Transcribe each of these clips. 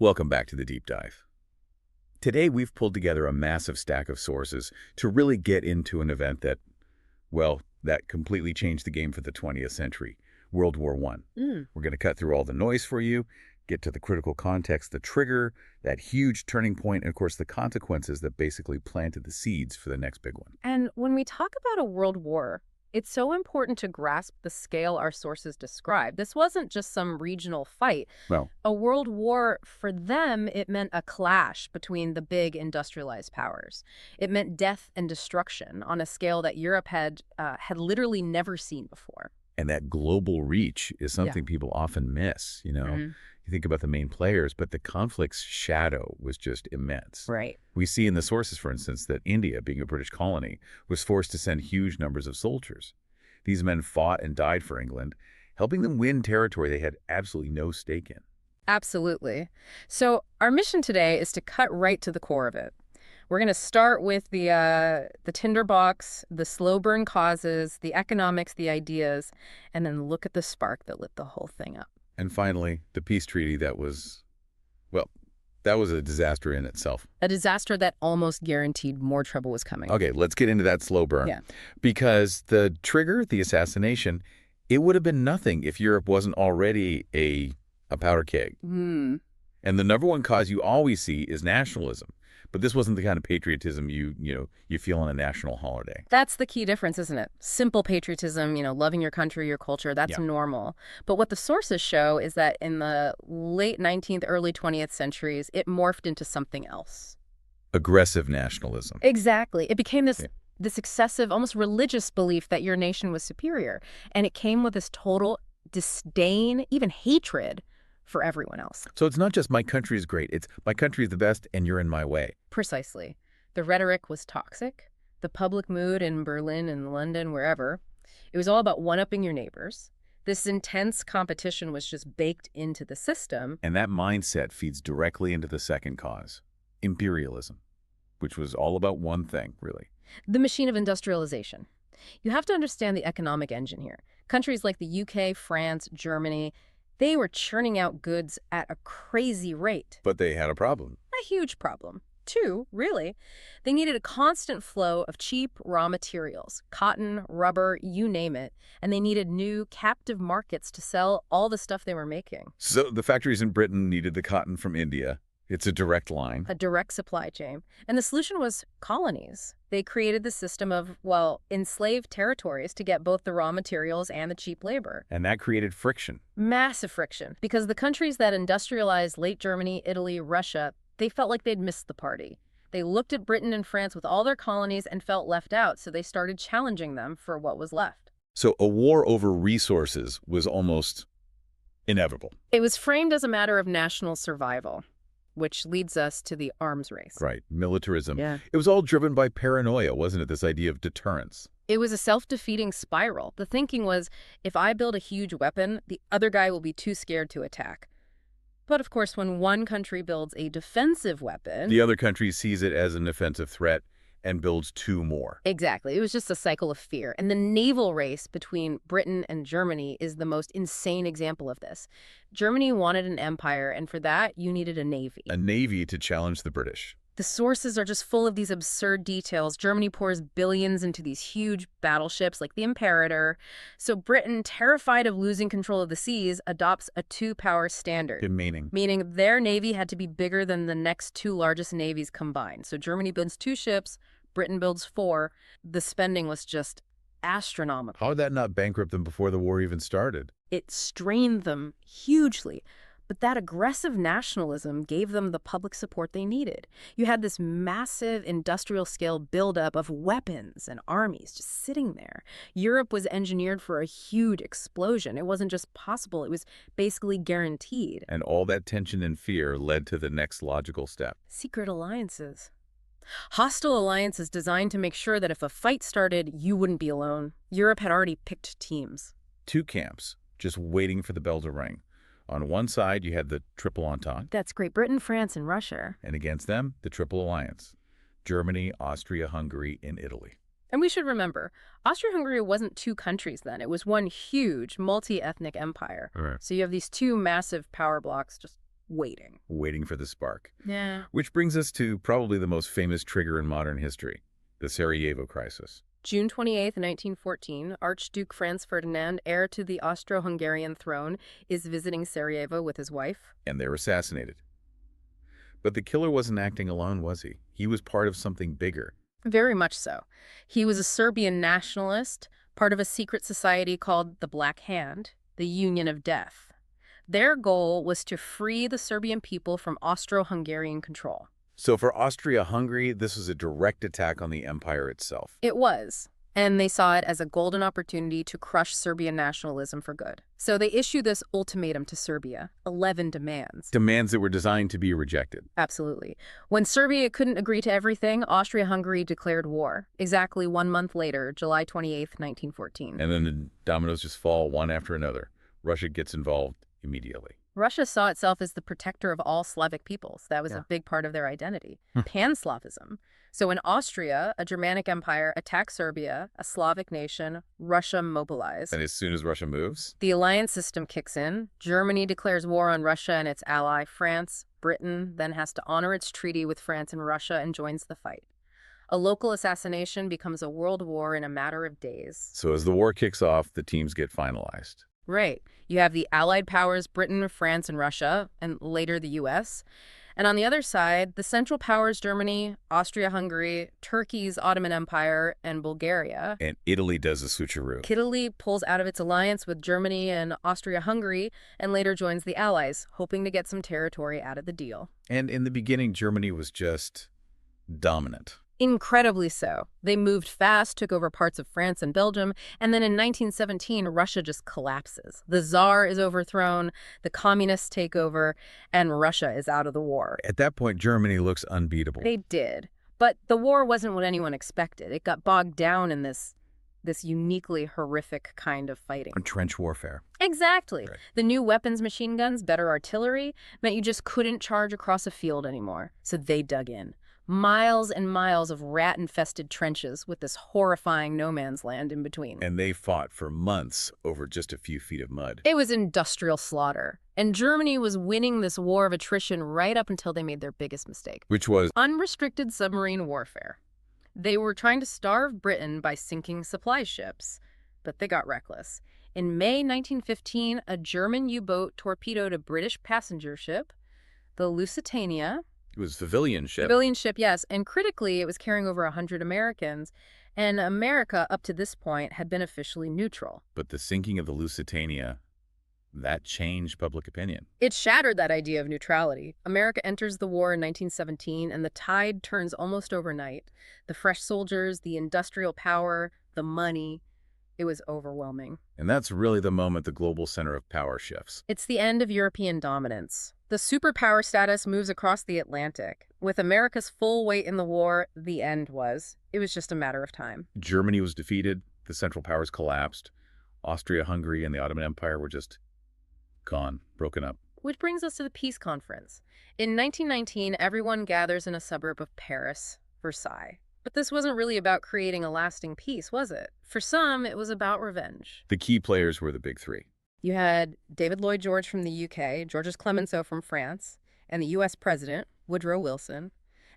Welcome back to the Deep Dive. Today, we've pulled together a massive stack of sources to really get into an event that, well, that completely changed the game for the 20th century, World War I. We're going to cut through all the noise for you, get to the critical context, the trigger, that huge turning point, and of course the consequences that basically planted the seeds for the next big one. And when we talk about a world war, it's so important to grasp the scale our sources describe. This wasn't just some regional fight. Well, A world war, for them, it meant a clash between the big industrialized powers. It meant death and destruction on a scale that Europe had literally never seen before. and that global reach is something people often miss, You think about the main players, but the conflict's shadow was just immense. Right. We see in the sources, for instance, that India, being a British colony, was forced to send huge numbers of soldiers. These men fought and died for England, helping them win territory they had absolutely no stake in. Absolutely. So our mission today is to cut right to the core of it. We're going to start with the tinderbox, the slow burn causes, the economics, the ideas, and then look at the spark that lit the whole thing up. And finally, the peace treaty that was a disaster in itself. A disaster that almost guaranteed more trouble was coming. Okay, let's get into that slow burn. Yeah. Because the trigger, the assassination, it would have been nothing if Europe wasn't already a powder keg. And the number one cause you always see is nationalism. But this wasn't the kind of patriotism you feel on a national holiday. That's the key difference, isn't it? Simple patriotism, loving your country, your culture, that's normal. But what the sources show is that in the late 19th, early 20th centuries, it morphed into something else. Aggressive nationalism. Exactly. It became this excessive, almost religious belief that your nation was superior. And it came with this total disdain, even hatred for everyone else. So it's not just my country is great. It's my country is the best and you're in my way. Precisely. The rhetoric was toxic. The public mood in Berlin and London, wherever, it was all about one-upping your neighbors. This intense competition was just baked into the system. And that mindset feeds directly into the second cause, imperialism, which was all about one thing, really. The machine of industrialization. You have to understand the economic engine here. Countries like the UK, France, Germany, they were churning out goods at a crazy rate. But they had a problem. A huge problem. Two, really. They needed a constant flow of cheap raw materials, cotton, rubber, you name it, and they needed new captive markets to sell all the stuff they were making. So the factories in Britain needed the cotton from India. It's a direct line. A direct supply chain. And the solution was colonies. They created the system of, enslaved territories to get both the raw materials and the cheap labor. And that created friction. Massive friction. Because the countries that industrialized late Germany, Italy, Russia, they felt like they'd missed the party. They looked at Britain and France with all their colonies and felt left out, so they started challenging them for what was left. So a war over resources was almost inevitable. It was framed as a matter of national survival, which leads us to the arms race. Right, militarism. Yeah. It was all driven by paranoia, wasn't it? This idea of deterrence. It was a self-defeating spiral. The thinking was, if I build a huge weapon, the other guy will be too scared to attack. But of course, when one country builds a defensive weapon, The other country sees it as an offensive threat and builds two more. Exactly. It was just a cycle of fear. And the naval race between Britain and Germany is the most insane example of this. Germany wanted an empire, and for that, you needed a navy. A navy to challenge the British. The sources are just full of these absurd details. Germany pours billions into these huge battleships like the Imperator. So Britain, terrified of losing control of the seas, adopts a two-power standard. Meaning their navy had to be bigger than the next two largest navies combined. So Germany builds 2 ships, Britain builds 4. The spending was just astronomical. How did that not bankrupt them before the war even started? It strained them hugely. But that aggressive nationalism gave them the public support they needed. You had this massive industrial-scale buildup of weapons and armies just sitting there. Europe was engineered for a huge explosion. It wasn't just possible, it was basically guaranteed. And all that tension and fear led to the next logical step. Secret alliances. Hostile alliances designed to make sure that if a fight started, you wouldn't be alone. Europe had already picked teams. 2 camps, just waiting for the bell to ring. On one side, you had the Triple Entente. That's Great Britain, France, and Russia. And against them, the Triple Alliance. Germany, Austria, Hungary, and Italy. And we should remember, Austria-Hungary wasn't 2 countries then. It was one huge multi-ethnic empire. Right. So you have these 2 massive power blocks just Waiting for the spark. Yeah. Which brings us to probably the most famous trigger in modern history, the Sarajevo crisis. June 28th, 1914, Archduke Franz Ferdinand, heir to the Austro-Hungarian throne, is visiting Sarajevo with his wife. And they're assassinated. But the killer wasn't acting alone, was he? He was part of something bigger. Very much so. He was a Serbian nationalist, part of a secret society called the Black Hand, the Union of Death. Their goal was to free the Serbian people from Austro-Hungarian control. So for Austria-Hungary, this was a direct attack on the empire itself. It was, and they saw it as a golden opportunity to crush Serbian nationalism for good. So they issued this ultimatum to Serbia, 11 demands. Demands that were designed to be rejected. Absolutely. When Serbia couldn't agree to everything, Austria-Hungary declared war, exactly 1 month later, July 28th, 1914. And then the dominoes just fall one after another. Russia gets involved immediately. Russia saw itself as the protector of all Slavic peoples. That was a big part of their identity. Pan-Slavism. So when Austria, a Germanic empire, attacked Serbia, a Slavic nation, Russia mobilized. And as soon as Russia moves, The alliance system kicks in. Germany declares war on Russia and its ally, France. Britain then has to honor its treaty with France and Russia and joins the fight. A local assassination becomes a world war in a matter of days. so as the war kicks off, the teams get finalized. Right. You have the Allied powers, Britain, France, and Russia, and later the U.S. And on the other side, the Central Powers, Germany, Austria-Hungary, Turkey's Ottoman Empire, and Bulgaria. And Italy does a switcheroo. Italy pulls out of its alliance with Germany and Austria-Hungary and later joins the Allies, hoping to get some territory out of the deal. And in the beginning, Germany was just dominant. Incredibly so. They moved fast, took over parts of France and Belgium, and then in 1917, Russia just collapses. The Tsar is overthrown, the communists take over, and Russia is out of the war. At that point, Germany looks unbeatable. They did. But the war wasn't what anyone expected. It got bogged down in this uniquely horrific kind of fighting. Trench warfare. Exactly. Right. The new weapons, machine guns, better artillery meant you just couldn't charge across a field anymore. So they dug in. Miles and miles of rat-infested trenches with this horrifying no man's land in between. And they fought for months over just a few feet of mud. It was industrial slaughter. And Germany was winning this war of attrition right up until they made their biggest mistake. Which was Unrestricted submarine warfare. They were trying to starve Britain by sinking supply ships, but they got reckless. In May 1915, a German U-boat torpedoed a British passenger ship, the Lusitania. It was a civilian ship. Civilian ship, yes. And critically, it was carrying over 100 Americans. And America, up to this point, had been officially neutral. But the sinking of the Lusitania, that changed public opinion. It shattered that idea of neutrality. America enters the war in 1917, and the tide turns almost overnight. The fresh soldiers, the industrial power, the money. It was overwhelming. And that's really the moment the global center of power shifts. It's the end of European dominance. The superpower status moves across the Atlantic. With America's full weight in the war, the end was. It was just a matter of time. Germany was defeated. The Central Powers collapsed. Austria-Hungary and the Ottoman Empire were just gone, broken up. Which brings us to the Peace Conference. In 1919, everyone gathers in a suburb of Paris, Versailles. But this wasn't really about creating a lasting peace, was it? For some, it was about revenge. The key players were the big three. You had David Lloyd George from the UK, Georges Clemenceau from France, and the U.S. President, Woodrow Wilson,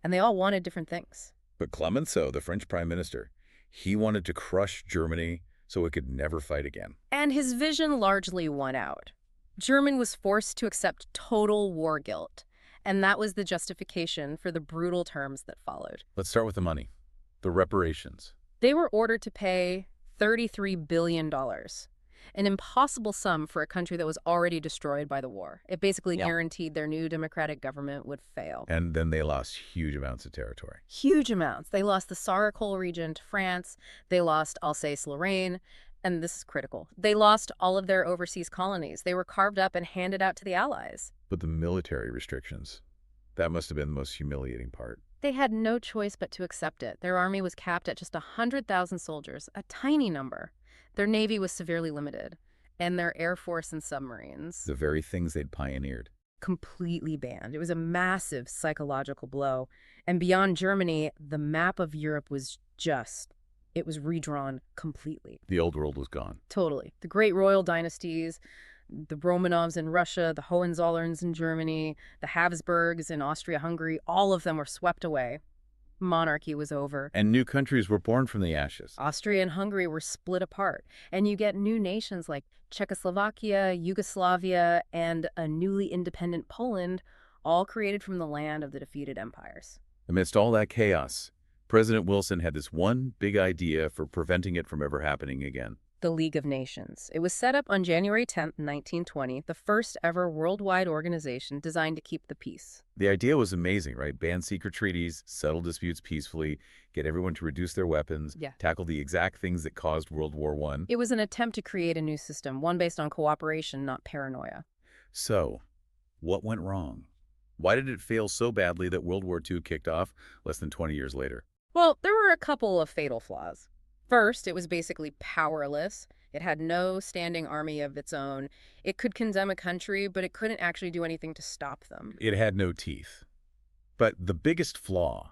and they all wanted different things. But Clemenceau, the French prime minister, he wanted to crush Germany so it could never fight again. And his vision largely won out. Germany was forced to accept total war guilt, and that was the justification for the brutal terms that followed. Let's start with the money. The reparations. They were ordered to pay $33 billion. An impossible sum for a country that was already destroyed by the war. It basically guaranteed their new democratic government would fail. And then they lost huge amounts of territory. Huge amounts. They lost the Sarre-Colle region to France. They lost Alsace-Lorraine. And this is critical. They lost all of their overseas colonies. They were carved up and handed out to the Allies. But the military restrictions, that must have been the most humiliating part. They had no choice but to accept it. Their army was capped at just 100,000 soldiers, a tiny number. Their navy was severely limited, and their air force and submarines, The very things they'd pioneered. completely banned. It was a massive psychological blow. And beyond Germany, the map of Europe was it was redrawn completely. The old world was gone. Totally. The great royal dynasties, The Romanovs in Russia, the Hohenzollerns in Germany, the Habsburgs in Austria-Hungary, all of them were swept away. Monarchy was over. And new countries were born from the ashes. Austria and Hungary were split apart, and you get new nations like Czechoslovakia, Yugoslavia, and a newly independent Poland, all created from the land of the defeated empires. Amidst all that chaos, President Wilson had this one big idea for preventing it from ever happening again. The League of Nations. It was set up on January 10th, 1920, the first ever worldwide organization designed to keep the peace. The idea was amazing, right? Ban secret treaties, settle disputes peacefully, get everyone to reduce their weapons, Yeah. tackle the exact things that caused World War I. It was an attempt to create a new system, one based on cooperation, not paranoia. So, what went wrong? Why did it fail so badly that World War II kicked off less than 20 years later? Well, there were a couple of fatal flaws. First, it was basically powerless. It had no standing army of its own. It could condemn a country, but it couldn't actually do anything to stop them. It had no teeth. But the biggest flaw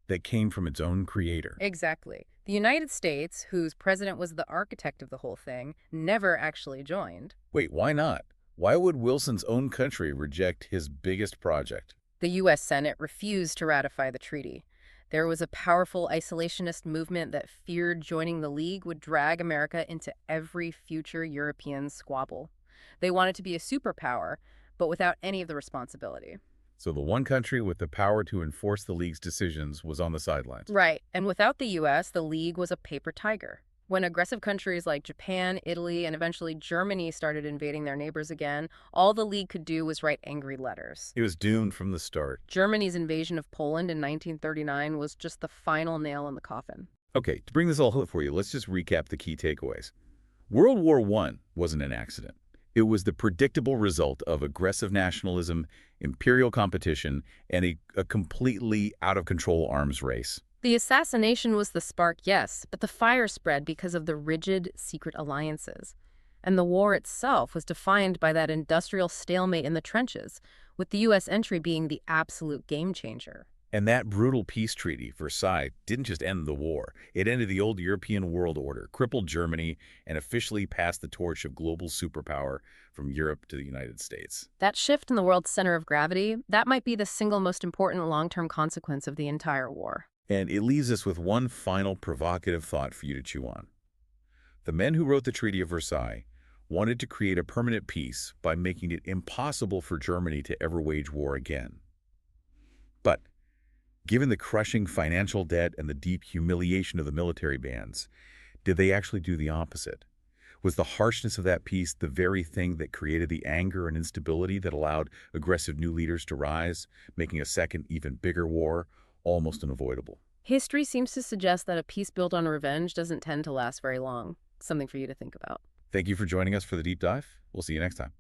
that came from its own creator. Exactly. The United States, whose president was the architect of the whole thing, never actually joined. Wait, why not? Why would Wilson's own country reject his biggest project? The U.S. Senate refused to ratify the treaty. There was a powerful isolationist movement that feared joining the League would drag America into every future European squabble. They wanted to be a superpower, but without any of the responsibility. So the one country with the power to enforce the League's decisions was on the sidelines. Right, and without the U.S., the League was a paper tiger. When aggressive countries like Japan, Italy, and eventually Germany started invading their neighbors again, all the League could do was write angry letters. It was doomed from the start. Germany's invasion of Poland in 1939 was just the final nail in the coffin. Okay, to bring this all home for you, let's just recap the key takeaways. World War I wasn't an accident. It was the predictable result of aggressive nationalism, imperial competition, and a completely out-of-control arms race. The assassination was the spark, yes, but the fire spread because of the rigid, secret alliances. And the war itself was defined by that industrial stalemate in the trenches, with the U.S. entry being the absolute game changer. And that brutal peace treaty, Versailles, didn't just end the war. It ended the old European world order, crippled Germany, and officially passed the torch of global superpower from Europe to the United States. That shift in the world's center of gravity, that might be the single most important long-term consequence of the entire war. And it leaves us with one final provocative thought for you to chew on. The men who wrote the Treaty of Versailles wanted to create a permanent peace by making it impossible for Germany to ever wage war again. But given the crushing financial debt and the deep humiliation of the military bans, did they actually do the opposite? Was the harshness of that peace the very thing that created the anger and instability that allowed aggressive new leaders to rise, making a second, even bigger war almost unavoidable? History seems to suggest that a peace built on revenge doesn't tend to last very long. Something for you to think about. Thank you for joining us for the deep dive. We'll see you next time.